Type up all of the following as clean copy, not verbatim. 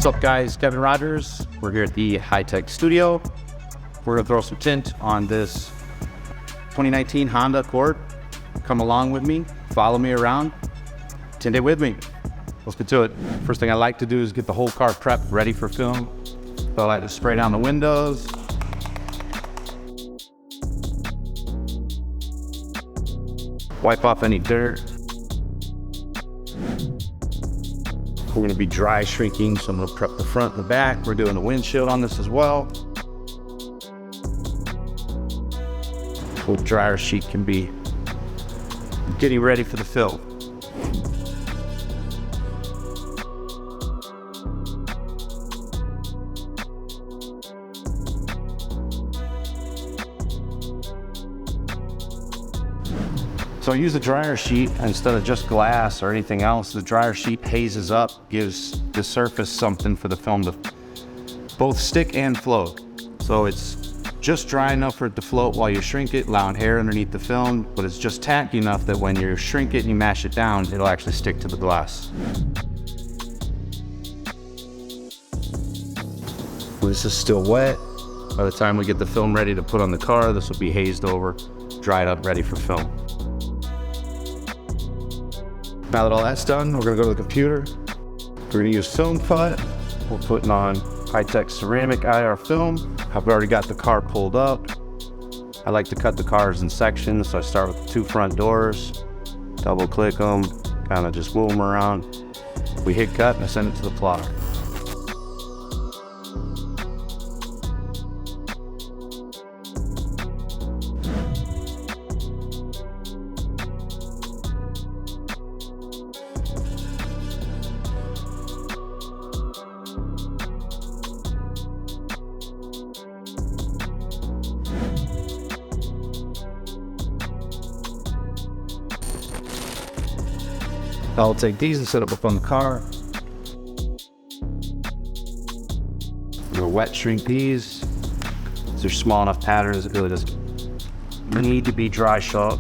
What's up guys, Kevin Rogers. We're here at the high-tech studio. We're gonna throw some tint on this 2019 Honda Accord. Come along with me, follow me around, tint it with me. Let's get to it. First thing I like to do is get the whole car prepped, ready for film. So I like to spray down the windows. Wipe off any dirt. We're going to be dry shrinking, so I'm going to prep the front and the back. We're doing the windshield on this as well. Full dryer sheet can be getting ready for the fill. So I use the dryer sheet instead of just glass or anything else. The dryer sheet hazes up, gives the surface something for the film to both stick and float. So it's just dry enough for it to float while you shrink it, allowing air underneath the film, but it's just tacky enough that when you shrink it and you mash it down, it'll actually stick to the glass. This is still wet. By the time we get the film ready to put on the car, this will be hazed over, dried up, ready for film. Now that all that's done, we're gonna go to the computer. We're gonna use film cut. We're putting on high-tech ceramic IR film. I've already got the car pulled up. I like to cut the cars in sections, so I start with the two front doors, double click them, kind of just move them around. We hit cut and I send it to the plotter. I'll take these and set up on the car. I'm gonna wet shrink these. They're small enough patterns, it really doesn't need to be dry shot.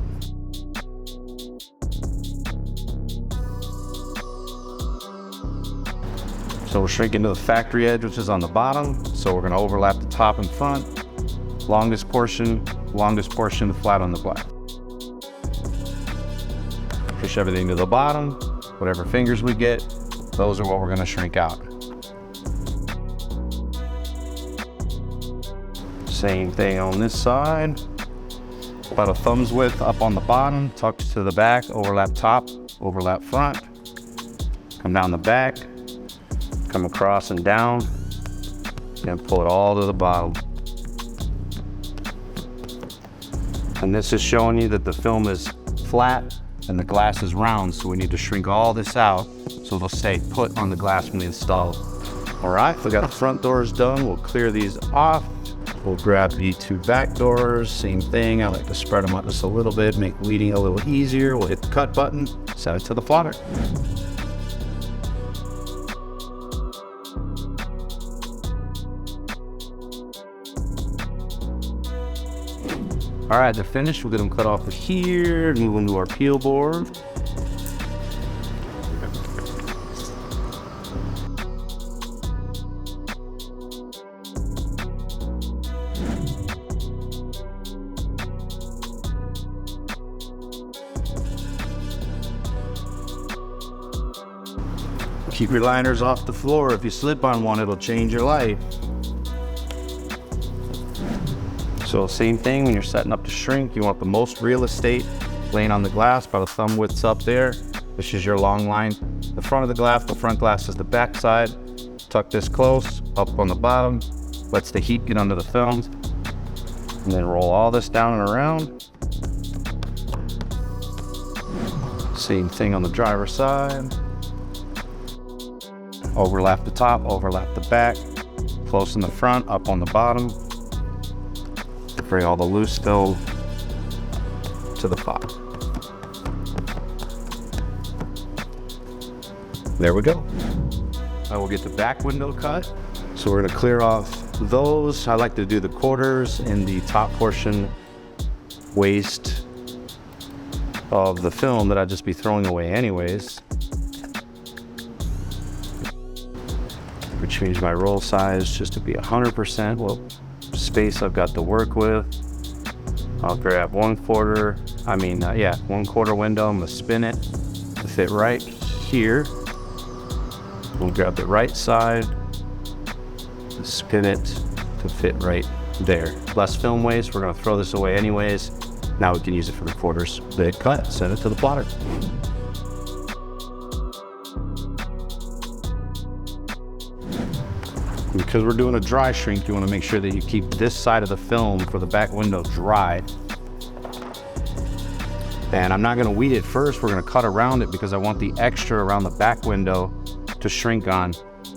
So we're shrinking to the factory edge, which is on the bottom. So we're gonna overlap the top and front. Longest portion to flat on the black. Push everything to the bottom. Whatever fingers we get, those are what we're gonna shrink out. Same thing on this side. About a thumb's width up on the bottom, tucked to the back, overlap top, overlap front. Come down the back, come across and down, and pull it all to the bottom. And this is showing you that the film is flat and the glass is round, so we need to shrink all this out so it'll stay put on the glass when we install it. All right, we got the front doors done. We'll clear these off. We'll grab the two back doors, same thing. I like to spread them out just a little bit, make weeding a little easier. We'll hit the cut button, set it to the plotter. All right, they're finished. We'll get them cut off of here and move into our peel board. Keep your liners off the floor. If you slip on one, it'll change your life. So same thing when you're setting up to shrink, you want the most real estate laying on the glass, about a thumb width up there. This is your long line. The front of the glass, the front glass is the back side. Tuck this close, up on the bottom, lets the heat get under the film. And then roll all this down and around. Same thing on the driver's side. Overlap the top, overlap the back. close in the front, up on the bottom. Bring all the loose fill to the pot. There we go. I will get the back window cut. So we're gonna clear off those. I like to do the quarters in the top portion waste of the film that I'd just be throwing away anyways. I change my roll size just to be 100% what space I've got to work with. I'll grab 1/4 window. I'm gonna spin it to fit right here. We'll grab the right side, spin it to fit right there. Less film waste, we're gonna throw this away anyways. Now we can use it for the quarters. Big cut, send it to the plotter. Because we're doing a dry shrink, you wanna make sure that you keep this side of the film for the back window dry. And I'm not gonna weed it first, we're gonna cut around it because I want the extra around the back window to shrink on,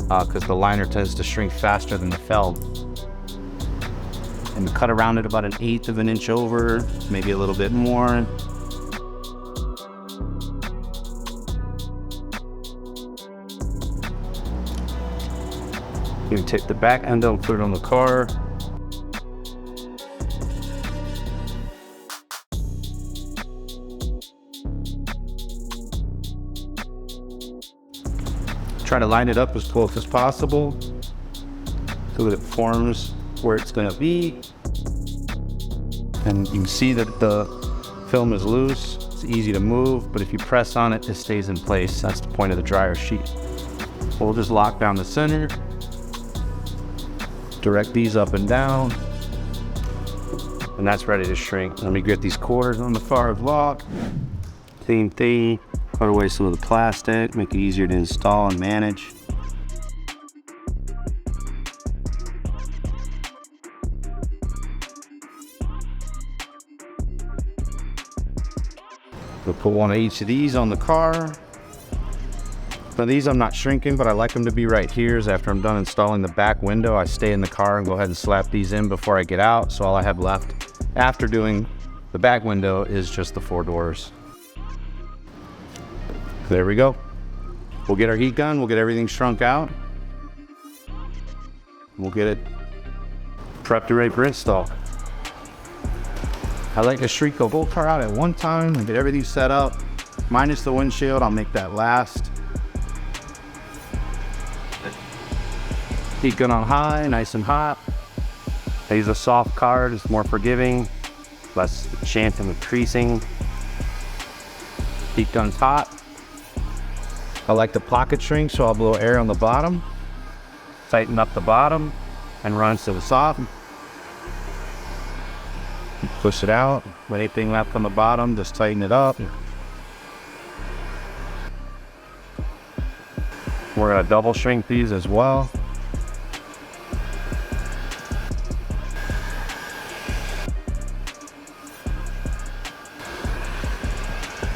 because the liner tends to shrink faster than the feld. And cut around it about 1/8 of an inch over, maybe a little bit more. You can take the back end and put it on the car. Try to line it up as close as possible so that it forms where it's going to be. And you can see that the film is loose. It's easy to move, but if you press on it, it stays in place. That's the point of the dryer sheet. We'll just lock down the center. Direct these up and down. And that's ready to shrink. Let me get these quarters on the far block. Same thing. Cut away some of the plastic, make it easier to install and manage. We'll put one of each of these on the car. Now these I'm not shrinking, but I like them to be right here. After I'm done installing the back window, I stay in the car and go ahead and slap these in before I get out. So all I have left after doing the back window is just the 4 doors. There we go. We'll get our heat gun, we'll get everything shrunk out. We'll get it prepped to ready for install. I like to shrink the whole car out at one time and get everything set up. Minus the windshield, I'll make that last. Heat gun on high, nice and hot. I use a soft card, it's more forgiving, less chance of creasing. Heat gun's hot. I like the pocket shrink, so I'll blow air on the bottom, tighten up the bottom, and run to the top. Push it out. Anything left on the bottom, just tighten it up. We're gonna double shrink these as well.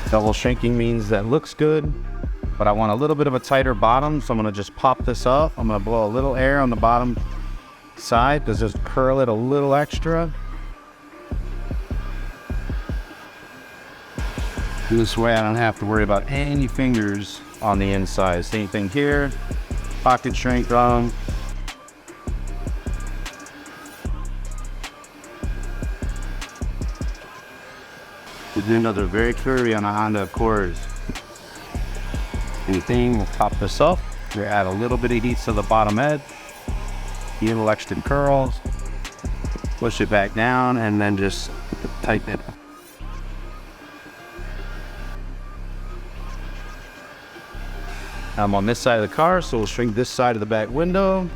Double shrinking means that looks good, but I want a little bit of a tighter bottom, so I'm gonna just pop this up. I'm gonna blow a little air on the bottom side to just curl it a little extra. This way I don't have to worry about any fingers on the inside. Same thing here, pocket shrink on. We'll do another very curvy on a Honda Accord. Anything, we'll pop this up. We'll add a little bit of heat to the bottom edge. The little extra curls. Push it back down and then just tighten it. I'm on this side of the car, so we'll shrink this side of the back window.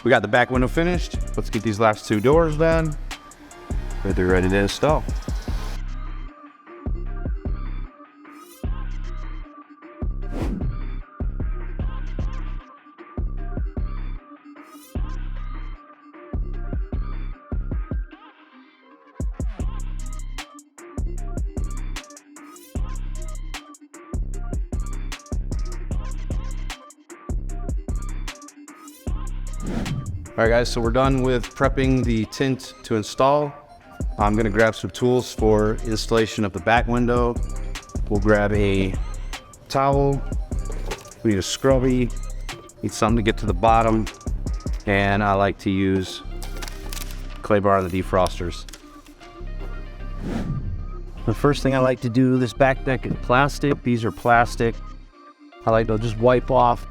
We got the back window finished. Let's get these last 2 doors done. They're ready to install. All right guys, so we're done with prepping the tint to install. I'm gonna grab some tools for installation of the back window. We'll grab a towel, we need a scrubby, need something to get to the bottom, and I like to use clay bar on the defrosters. The first thing I like to do, this back deck is plastic. These are plastic. I like to just wipe off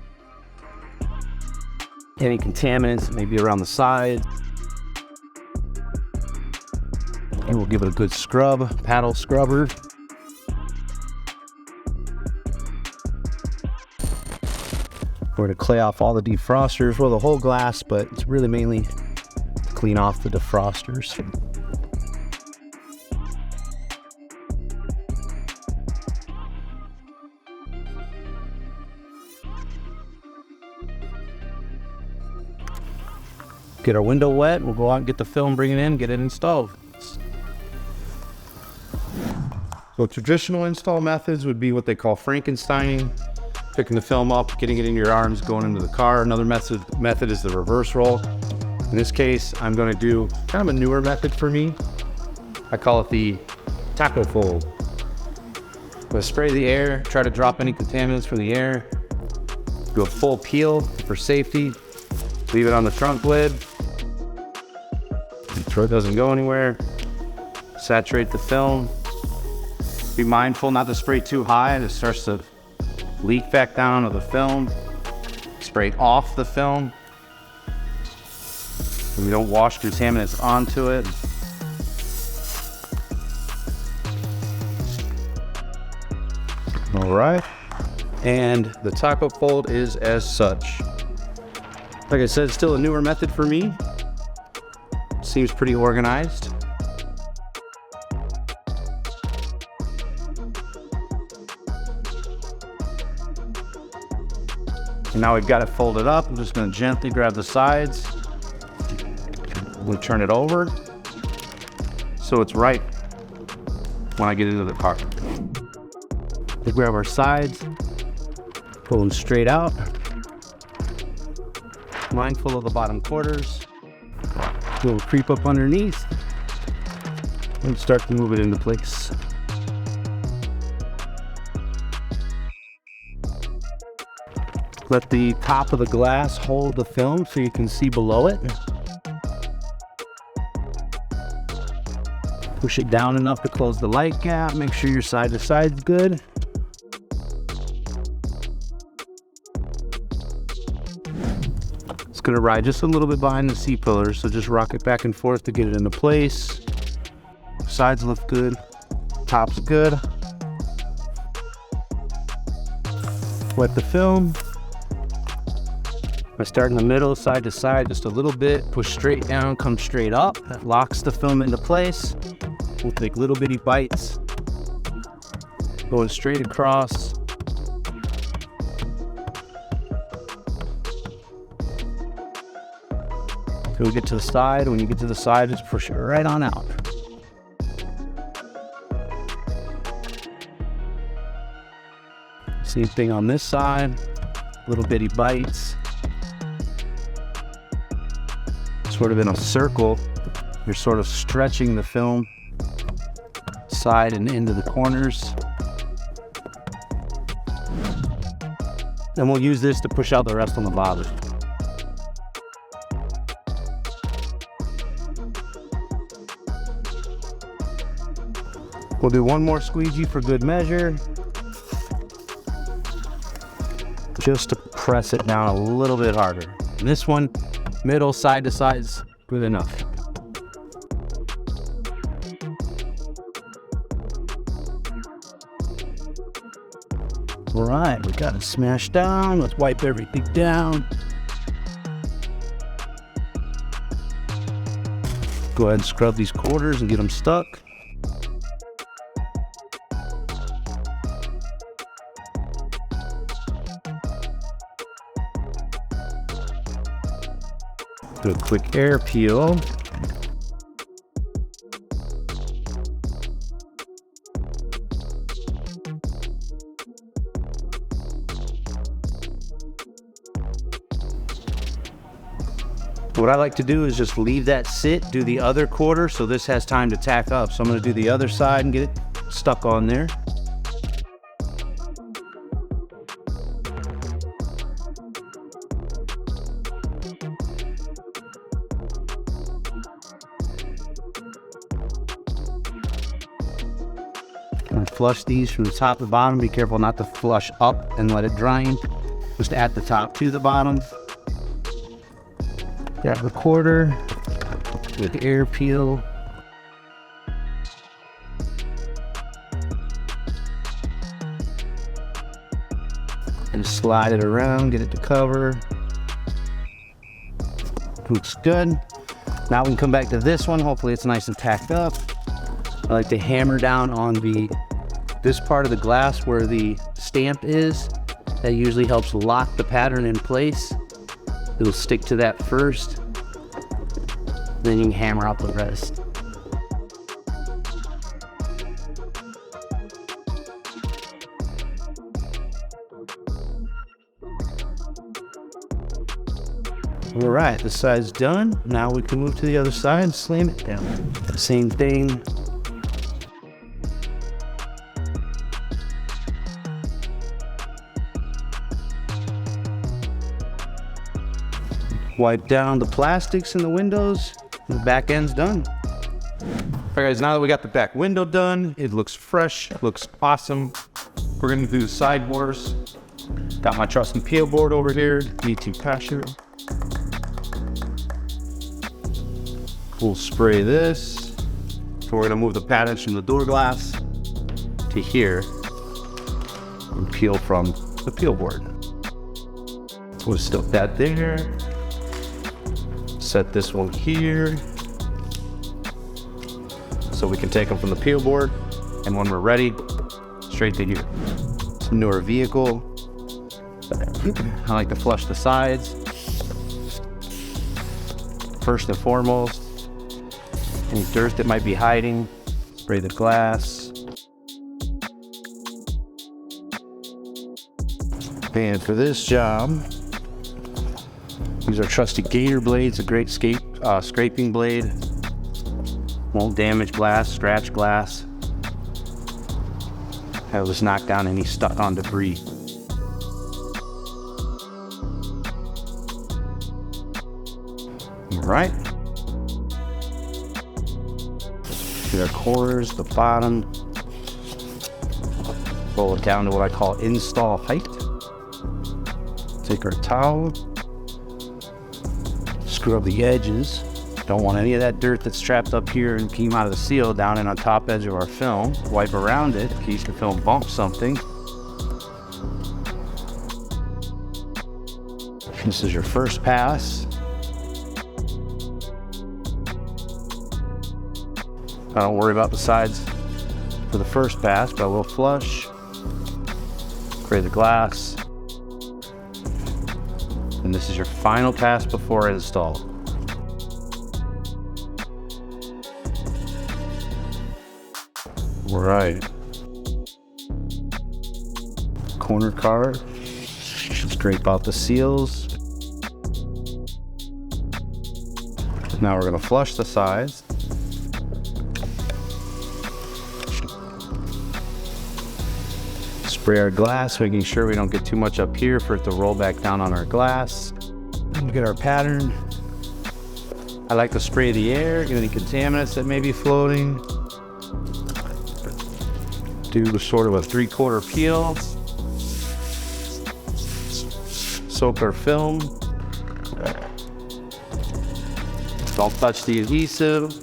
any contaminants, maybe around the side. And we'll give it a good scrub, paddle scrubber. We're gonna clay off all the defrosters, well, the whole glass, but it's really mainly to clean off the defrosters. Get our window wet, we'll go out and get the film, bring it in, get it installed. So traditional install methods would be what they call Frankensteining, picking the film up, getting it in your arms, going into the car. Another method is the reverse roll. In this case, I'm gonna do kind of a newer method for me. I call it the taco fold. I'm gonna spray the air, try to drop any contaminants from the air, do a full peel for safety, leave it on the trunk lid, make sure it doesn't go anywhere, saturate the film. Be mindful not to spray too high, and it starts to leak back down of the film. Spray off the film. And we don't wash contaminants onto it. All right. And the taco fold is as such. Like I said, it's still a newer method for me. Seems pretty organized. And now we've got it folded up. I'm just gonna gently grab the sides. We'll turn it over so it's right when I get into the car. We grab our sides, pull them straight out. Mindful of the bottom quarters. We'll creep up underneath and start to move it into place. Let the top of the glass hold the film so you can see below it. Push it down enough to close the light gap. Make sure your side to side is good. It's gonna ride just a little bit behind the C-pillar, so just rock it back and forth to get it into place. Sides look good, top's good. Wet the film. I start in the middle, side to side, just a little bit, push straight down, come straight up. That locks the film into place. We'll take little bitty bites, going straight across. Till we get to the side. When you get to the side, just push it right on out. Same thing on this side, little bitty bites. Sort of in a circle, you're sort of stretching the film side and into the corners. Then we'll use this to push out the rest on the bottom. We'll do one more squeegee for good measure, just to press it down a little bit harder. And this one, middle, side to side is good enough. All right, we got it smashed down. Let's wipe everything down. Go ahead and scrub these quarters and get them stuck. Do a quick air peel. What I like to do is just leave that sit, do the other quarter, so this has time to tack up. So I'm going to do the other side and get it stuck on there. And flush these from the top to the bottom. Be careful not to flush up and let it drain. Just at the top to the bottom. Grab the quarter with air peel. And slide it around, get it to cover. Looks good. Now we can come back to this one. Hopefully it's nice and tacked up. I like to hammer down on this part of the glass where the stamp is. That usually helps lock the pattern in place. It'll stick to that first, then you can hammer out the rest. All right, this side's done. Now we can move to the other side and slam it down. Same thing. Wipe down the plastics in the windows, and the back end's done. All right guys, now that we got the back window done, it looks fresh, looks awesome. We're gonna do the sideboards. Got my truss and peel board over here, Me2 Pasture. We'll spray this. So we're gonna move the patterns from the door glass to here and peel from the peel board. We'll stick that there. Set this one here so we can take them from the peel board, and when we're ready, straight to here. It's a newer vehicle. I like to flush the sides. First and foremost, any dirt that might be hiding, spray the glass. And for this job, these are trusty gator blades, a great scraping blade. Won't damage glass, scratch glass. That'll just knock down any stuck on debris. All right. Get our corners, the bottom. Roll it down to what I call install height. Take our towel. Scrub the edges. Don't want any of that dirt that's trapped up here and came out of the seal down in on top edge of our film. Wipe around it in case the film bumps something. This is your first pass. I don't worry about the sides for the first pass, but I will flush, spray the glass. And this is your final pass before install. All right. Corner card. Scrape out the seals. Now we're going to flush the sides. Spray our glass, making sure we don't get too much up here for it to roll back down on our glass. Look at our pattern. I like to spray the air, get any contaminants that may be floating. Do sort of a 3/4 peel. Soak our film. Don't touch the adhesive.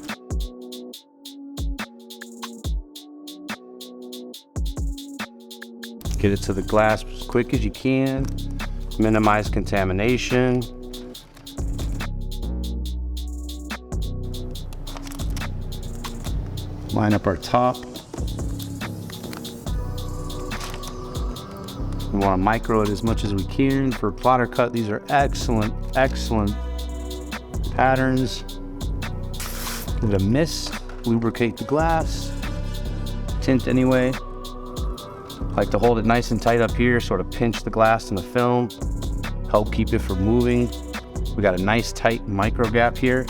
Get it to the glass as quick as you can. Minimize contamination. Line up our top. We want to micro it as much as we can. For plotter cut, these are excellent, excellent patterns. Give it a mist, lubricate the glass, tint anyway. Like to hold it nice and tight up here, sort of pinch the glass in the film, help keep it from moving. We got a nice tight micro gap here.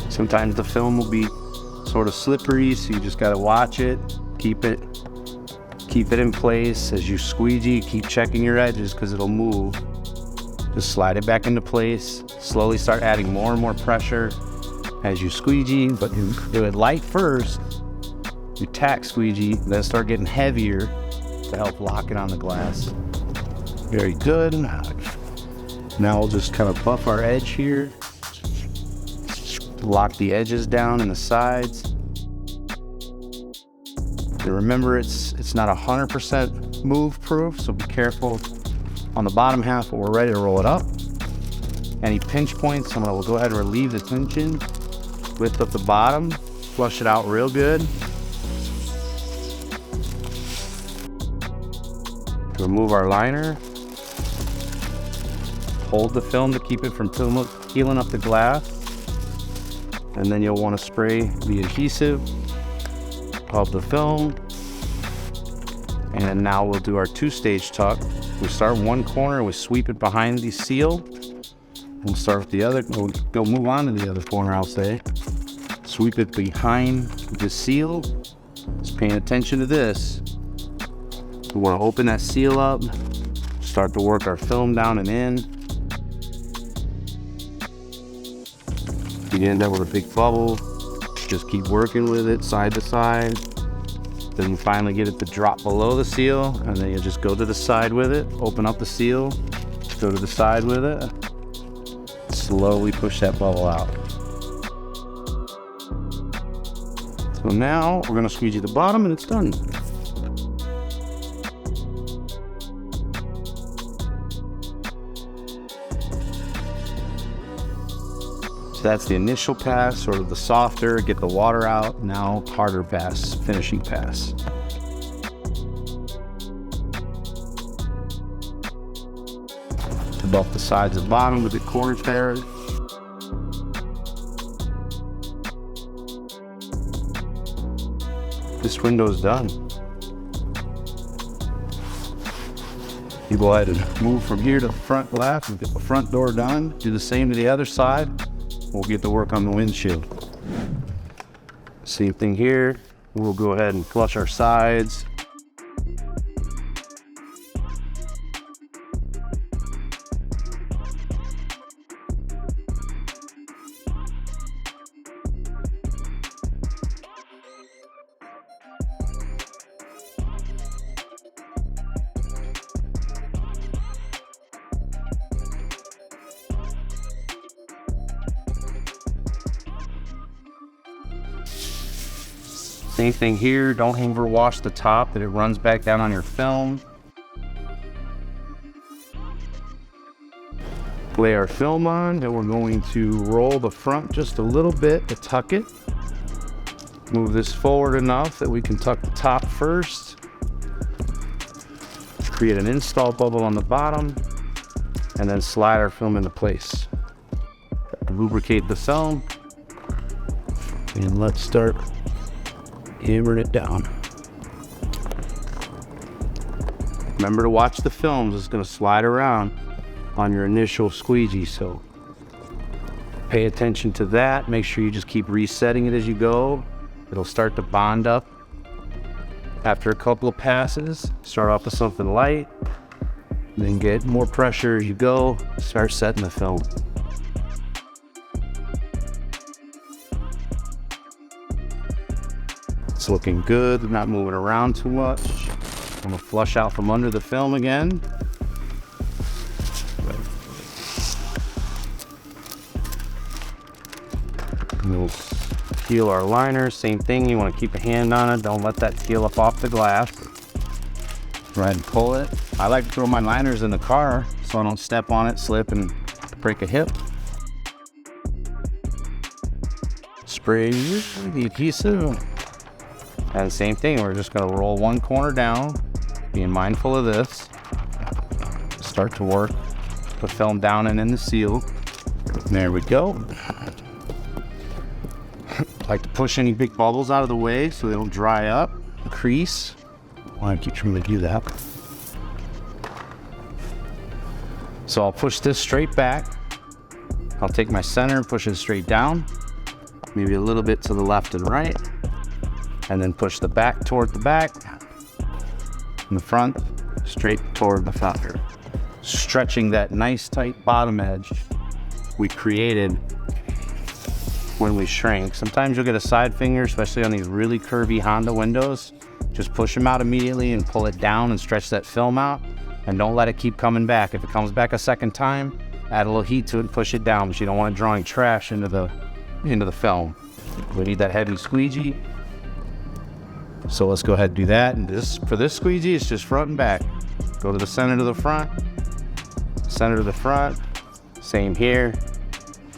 Sometimes the film will be sort of slippery, so you just gotta watch it, keep it in place. As you squeegee, keep checking your edges because it'll move. Just slide it back into place. Slowly start adding more and more pressure as you squeegee, but you do it light first. You tack squeegee, then start getting heavier to help lock it on the glass. Very good. Now we'll just kind of buff our edge here. Lock the edges down and the sides. And remember, it's not 100% move proof, so be careful on the bottom half, but we're ready to roll it up. Any pinch points, we'll go ahead and relieve the tension. Lift up the bottom, flush it out real good. Remove our liner. Hold the film to keep it from peeling up the glass. And then you'll want to spray the adhesive of the film. And now we'll do our two-stage tuck. We start one corner, we sweep it behind the seal. We'll start with the other, we'll move on to the other corner, I'll say. Sweep it behind the seal. Just paying attention to this. We want to open that seal up, start to work our film down and in. You end up with a big bubble, just keep working with it side to side. Then you finally get it to drop below the seal, and then you just go to the side with it, open up the seal, go to the side with it, slowly push that bubble out. So now we're gonna squeegee the bottom and it's done. So that's the initial pass, sort of the softer, get the water out. Now harder pass, finishing pass. To buff the sides and bottom with the corners there. This window's done. You go ahead and move from here to the front glass and get the front door done. Do the same to the other side. We'll get to work on the windshield. Same thing here. We'll go ahead and flush our sides. Same thing here, don't over wash the top that it runs back down on your film. Lay our film on, and we're going to roll the front just a little bit to tuck it. Move this forward enough that we can tuck the top first. Create an install bubble on the bottom, and then slide our film into place. Lubricate the film, and let's start hammering it down. Remember to watch the films, it's going to slide around on your initial squeegee, so pay attention to that. Make sure you just keep resetting it as you go. It'll start to bond up after a couple of passes. Start off with something light, then get more pressure as you go. Start setting the film. It's looking good, not moving around too much. I'm gonna flush out from under the film again. We'll peel our liner, same thing, you wanna keep a hand on it, don't let that peel up off the glass. Go ahead and pull it. I like to throw my liners in the car so I don't step on it, slip, and break a hip. spray the adhesive. And same thing, we're just gonna roll one corner down, being mindful of this. Start to work the film down and in the seal. There we go. Like to push any big bubbles out of the way so they don't dry up, crease. Why don't you try to do that? So I'll push this straight back. I'll take my center and push it straight down, maybe a little bit to the left and right, and then push the back toward the back, and the front straight toward the front. Stretching that nice tight bottom edge we created when we shrink. Sometimes you'll get a side finger, especially on these really curvy Honda windows. Just push them out immediately and pull it down and stretch that film out, and don't let it keep coming back. If it comes back a second time, add a little heat to it and push it down, but you don't want it drawing trash into the film. We need that heavy squeegee. So let's go ahead and do that. And for this squeegee, it's just front and back. Go to the center to the front, center to the front, same here,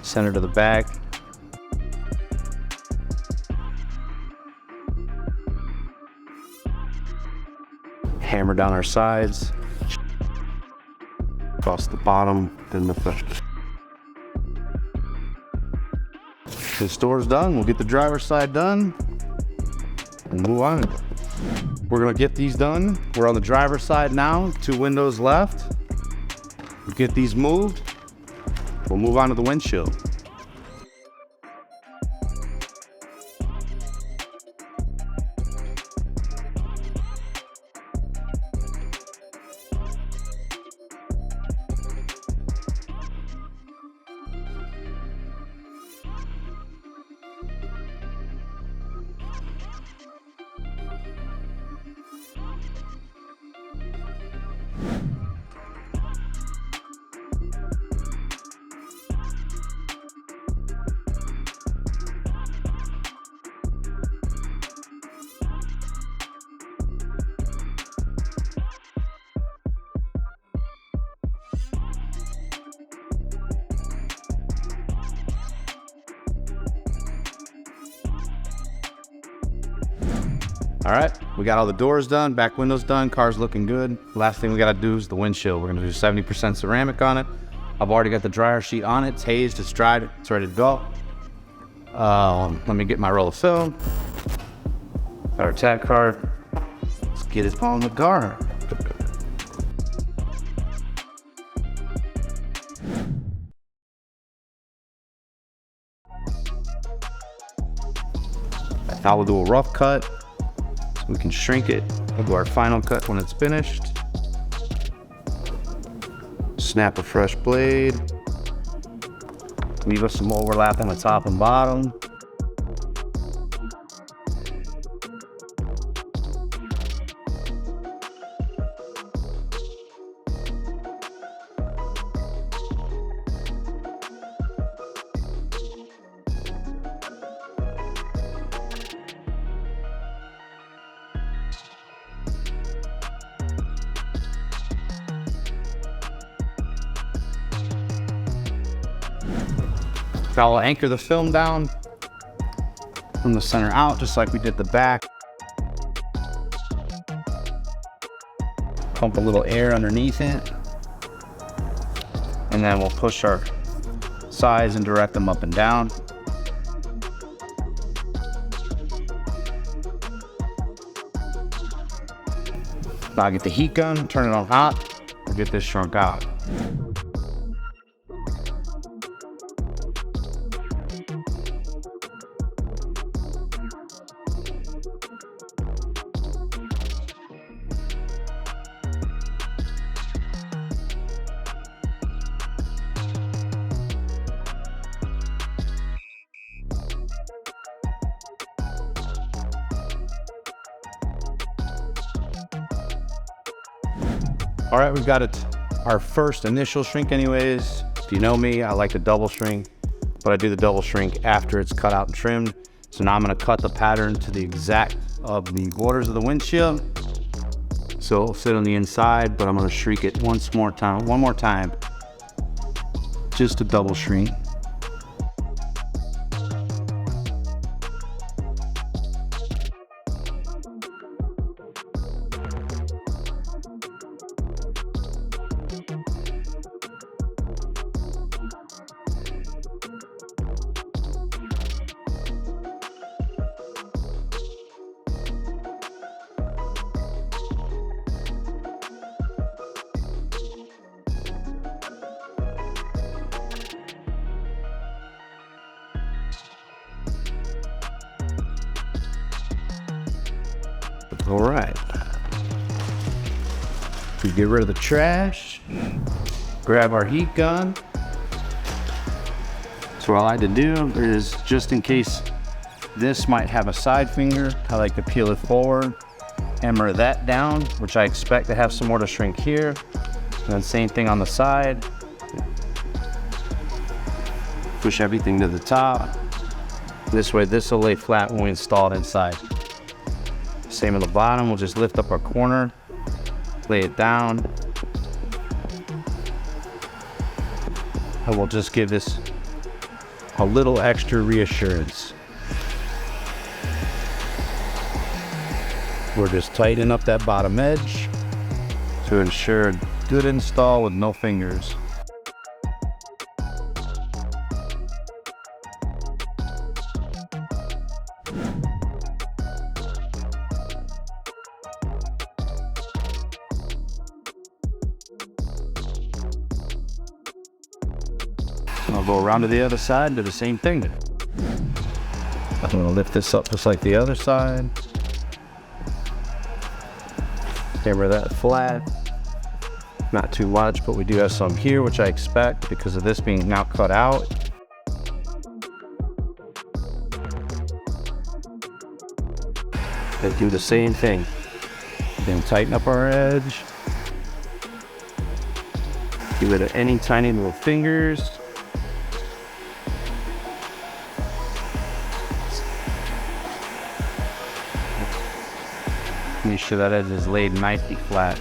center to the back. Hammer down our sides, across the bottom, then the front. This door's done. We'll get the driver's side done and move on. We're gonna get these done. We're on the driver's side now, 2 windows left. We'll get these moved. We'll move on to the windshield. All right, we got all the doors done, back windows done, car's looking good. Last thing we gotta do is the windshield. We're gonna do 70% ceramic on it. I've already got the dryer sheet on it. It's hazed, it's dried, it's ready to go. Let me get my roll of film. Got our tag card. Let's get it on the car. Now we'll do a rough cut. We can shrink it. We'll do our final cut when it's finished. Snap a fresh blade. Leave us some overlap on the top and bottom. I'll anchor the film down from the center out, just like we did the back. Pump a little air underneath it. And then we'll push our sides and direct them up and down. Now get the heat gun, turn it on hot, we'll get this shrunk out. All right, we've got our first initial shrink anyways. If you know me, I like to double shrink, but I do the double shrink after it's cut out and trimmed. So now I'm gonna cut the pattern to the exact of the borders of the windshield. So it'll sit on the inside, but I'm gonna shrink it one more time, just to double shrink. All right. We get rid of the trash, grab our heat gun. So what I like to do is, just in case this might have a side finger, I like to peel it forward, hammer that down, which I expect to have some more to shrink here. And then same thing on the side. Push everything to the top. This way, this will lay flat when we install it inside. Same on the bottom, we'll just lift up our corner, lay it down. And we'll just give this a little extra reassurance. We're just tightening up that bottom edge to ensure a good install with no fingers. I'll go around to the other side and do the same thing. I'm going to lift this up just like the other side. Hammer that flat. Not too much, but we do have some here, which I expect because of this being now cut out. And do the same thing. Then tighten up our edge. Give it any tiny little fingers. Make sure that edge is laid nicely flat.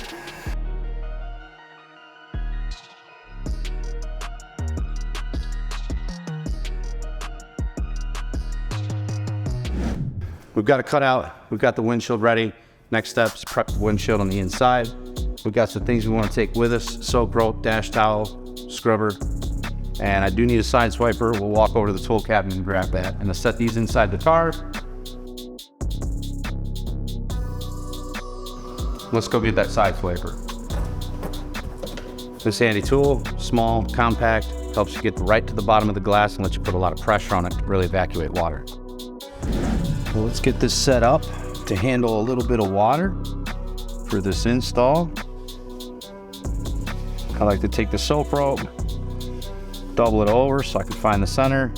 We've got it cut out. We've got the windshield ready. Next step is prep the windshield on the inside. We've got some things we want to take with us: soap rope, dash towel, scrubber, and I do need a side swiper. We'll walk over to the tool cabinet and grab that. And to set these inside the car, let's go get that side swiper. This handy tool, small, compact, helps you get right to the bottom of the glass and lets you put a lot of pressure on it to really evacuate water. Well, let's get this set up to handle a little bit of water for this install. I like to take the soap rope, double it over so I can find the center.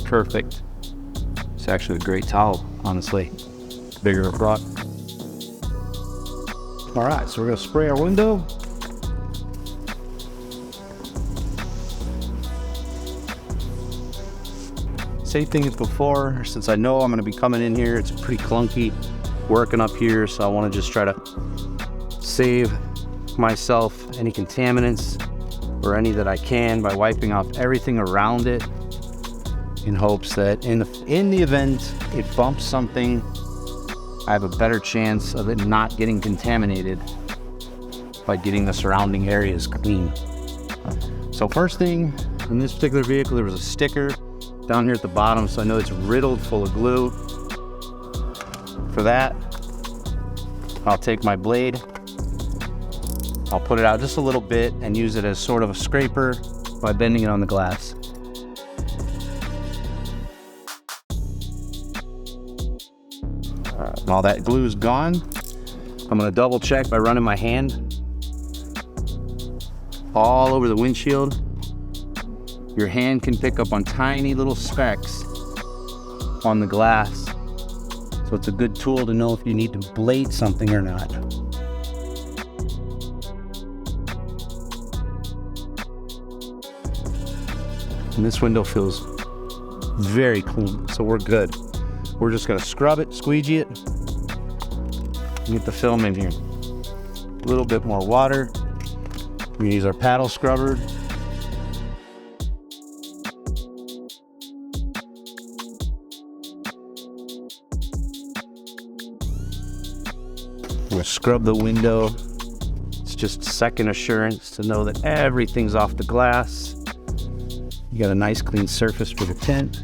Perfect. It's actually a great towel, honestly. Bigger it brought. All right, so we're gonna spray our window. Same thing as before, since I know I'm gonna be coming in here, it's pretty clunky working up here, so I wanna just try to save myself any contaminants or any that I can by wiping off everything around it, in hopes that in the event it bumps something, I have a better chance of it not getting contaminated by getting the surrounding areas clean. So first thing, in this particular vehicle, there was a sticker down here at the bottom, so I know it's riddled full of glue. For that, I'll take my blade, I'll put it out just a little bit and use it as sort of a scraper by bending it on the glass. All that glue is gone. I'm gonna double check by running my hand all over the windshield. Your hand can pick up on tiny little specks on the glass. So it's a good tool to know if you need to blade something or not. And this window feels very clean, so we're good. We're just gonna scrub it, squeegee it, and get the film in here. A little bit more water. We use our paddle scrubber. We're gonna scrub the window. It's just second assurance to know that everything's off the glass. You got a nice clean surface for the tint.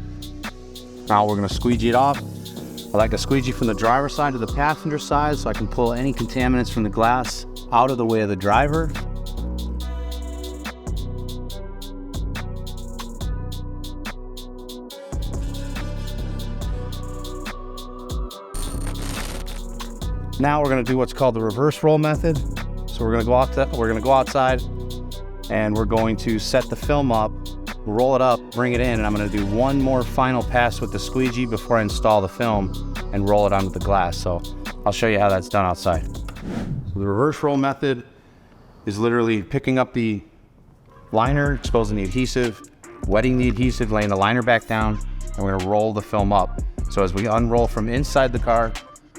Now we're gonna squeegee it off. I like to squeegee from the driver's side to the passenger side so I can pull any contaminants from the glass out of the way of the driver. Now we're going to do what's called the reverse roll method. So we're going to go outside and we're going to set the film up, roll it up, bring it in, and I'm going to do one more final pass with the squeegee before I install the film and roll it onto the glass. So I'll show you how that's done outside. So the reverse roll method is literally picking up the liner, exposing the adhesive, wetting the adhesive, laying the liner back down, and we're going to roll the film up. So as we unroll from inside the car,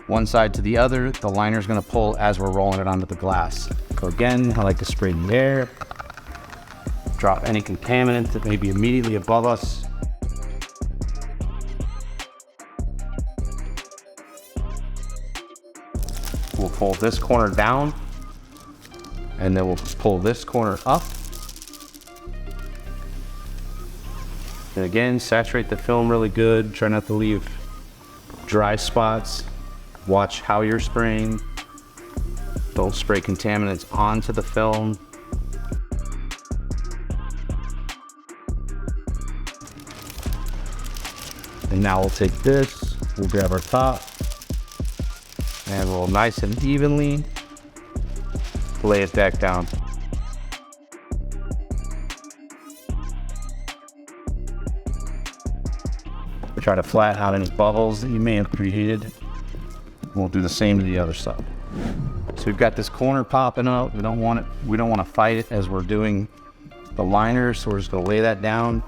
one side to the other, the liner is going to pull as we're rolling it onto the glass. So again, I like to spray the air, drop any contaminant that may be immediately above us. We'll pull this corner down, and then we'll pull this corner up. And again, saturate the film really good. Try not to leave dry spots. Watch how you're spraying. Don't spray contaminants onto the film. And now we'll take this, we'll grab our top, and we'll nice and evenly lay it back down. We try to flatten out any bubbles that you may have created. We'll do the same to the other side. So we've got this corner popping out. We don't want to fight it as we're doing the liner, so we're just going to lay that down,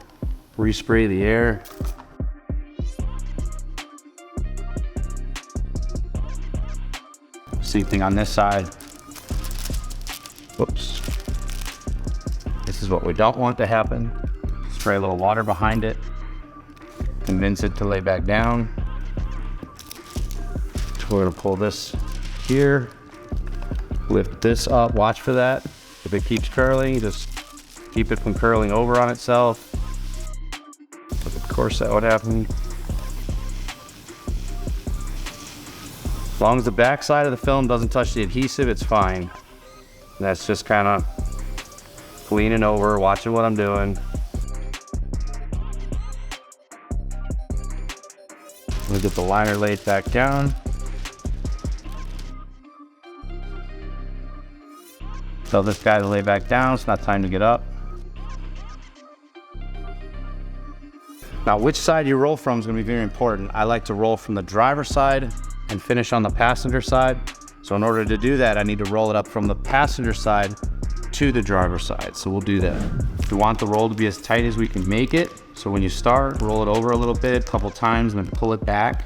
respray the air. Same thing on this side. Whoops. This is what we don't want to happen. Spray a little water behind it. Convince it to lay back down. So we're gonna pull this here. Lift this up, watch for that. If it keeps curling, just keep it from curling over on itself. But of course that would happen. As long as the back side of the film doesn't touch the adhesive, it's fine. And that's just kind of leaning over, watching what I'm doing. I'm gonna get the liner laid back down. Tell this guy to lay back down, it's not time to get up. Now, which side you roll from is gonna be very important. I like to roll from the driver's side and finish on the passenger side. So in order to do that, I need to roll it up from the passenger side to the driver's side. So we'll do that. We want the roll to be as tight as we can make it. So when you start, roll it over a little bit, a couple times, and then pull it back.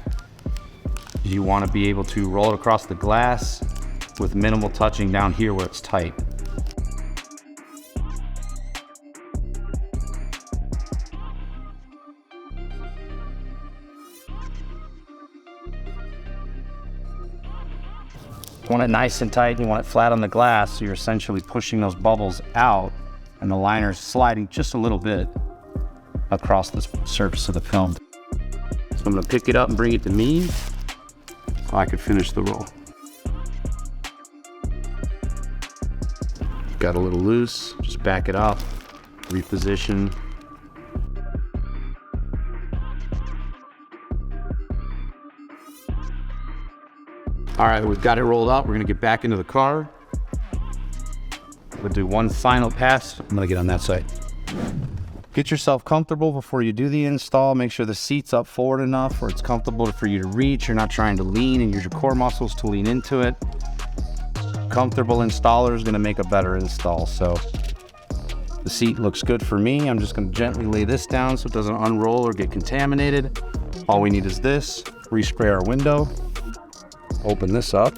You want to be able to roll it across the glass with minimal touching down here where it's tight. You want it nice and tight, you want it flat on the glass, so you're essentially pushing those bubbles out and the liner's sliding just a little bit across the surface of the film. So I'm gonna pick it up and bring it to me so I can finish the roll. Got a little loose, just back it up, reposition. All right, we've got it rolled up. We're gonna get back into the car. We'll do one final pass. I'm gonna get on that side. Get yourself comfortable before you do the install. Make sure the seat's up forward enough where it's comfortable for you to reach. You're not trying to lean and use your core muscles to lean into it. Comfortable installer is gonna make a better install. So the seat looks good for me. I'm just gonna gently lay this down so it doesn't unroll or get contaminated. All we need is this. Respray our window. Open this up.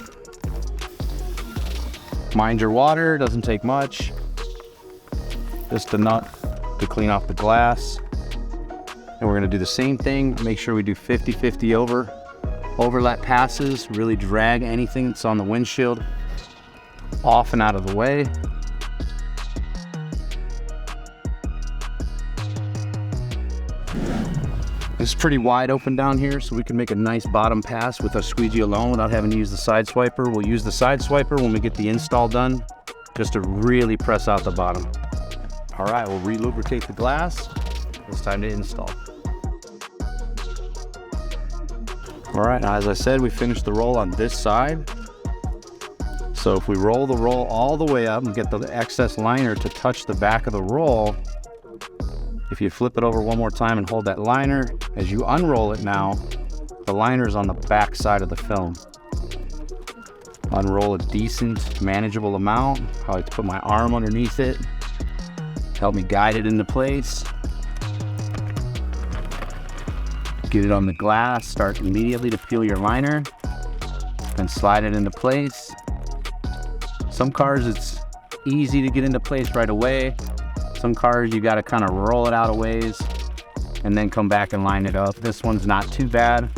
Mind your water, doesn't take much. Just a nut to clean off the glass. And we're gonna do the same thing. Make sure we do 50-50 overlap passes. Really drag anything that's on the windshield off and out of the way. It's pretty wide open down here, so we can make a nice bottom pass with a squeegee alone without having to use the side swiper. We'll use the side swiper when we get the install done, just to really press out the bottom. All right, we'll re-lubricate the glass. It's time to install. All right, now as I said, we finished the roll on this side. So if we roll the roll all the way up and get the excess liner to touch the back of the roll, if you flip it over one more time and hold that liner, as you unroll it now, the liner is on the back side of the film. Unroll a decent, manageable amount. I like to put my arm underneath it, help me guide it into place. Get it on the glass, start immediately to peel your liner, and slide it into place. Some cars it's easy to get into place right away. Some cars you gotta kind of roll it out a ways and then come back and line it up. This one's not too bad.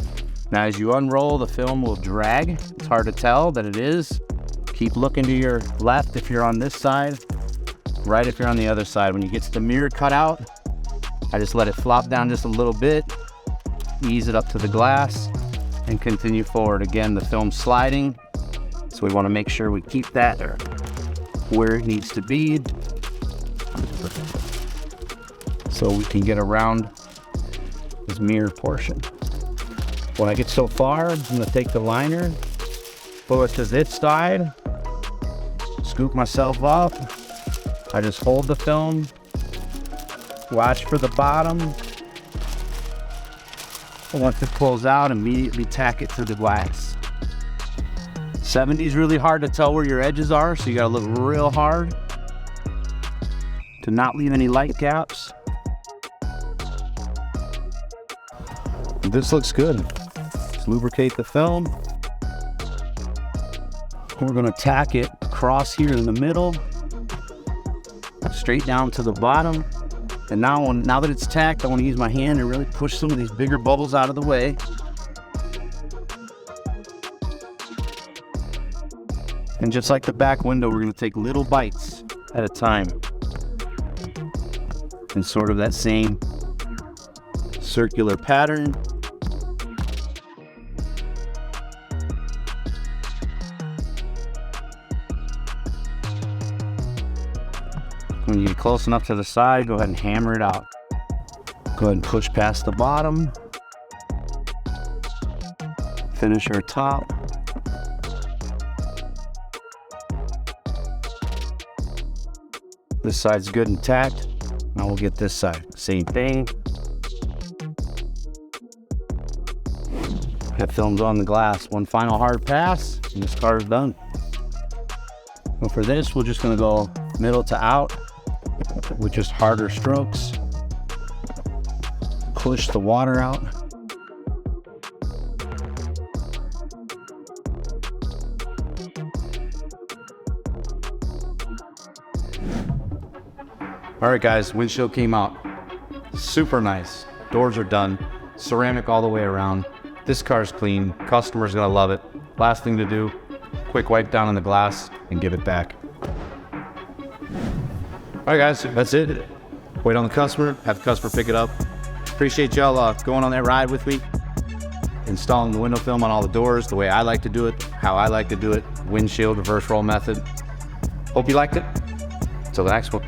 Now as you unroll, the film will drag. It's hard to tell that it is. Keep looking to your left if you're on this side, right if you're on the other side. When you get to the mirror cutout, I just let it flop down just a little bit, ease it up to the glass, and continue forward. Again, the film's sliding, so we want to make sure we keep that where it needs to be, so we can get around this mirror portion. When I get so far, I'm going to take the liner, pull it to this side, scoop myself up. I just hold the film, watch for the bottom. Once it pulls out, immediately tack it to the glass. 70 is really hard to tell where your edges are, so you gotta look real hard to not leave any light gaps. This looks good. Just lubricate the film. We're gonna tack it across here in the middle, straight down to the bottom. And now that it's tacked, I want to use my hand and really push some of these bigger bubbles out of the way. And just like the back window, we're going to take little bites at a time. In sort of that same circular pattern. When you get close enough to the side, go ahead and hammer it out. Go ahead and push past the bottom. Finish our top. This side's good and tacked. Now we'll get this side. Same thing. That film's on the glass. One final hard pass, and this car is done. Well, for this, we're just gonna go middle to out with just harder strokes. Push the water out. All right, guys, windshield came out. Super nice. Doors are done. Ceramic all the way around. This car's clean. Customer's gonna love it. Last thing to do, quick wipe down on the glass and give it back. All right, guys, that's it. Wait on the customer, have the customer pick it up. Appreciate y'all going on that ride with me, installing the window film on all the doors, the way I like to do it, how I like to do it, windshield reverse roll method. Hope you liked it. Until the next one.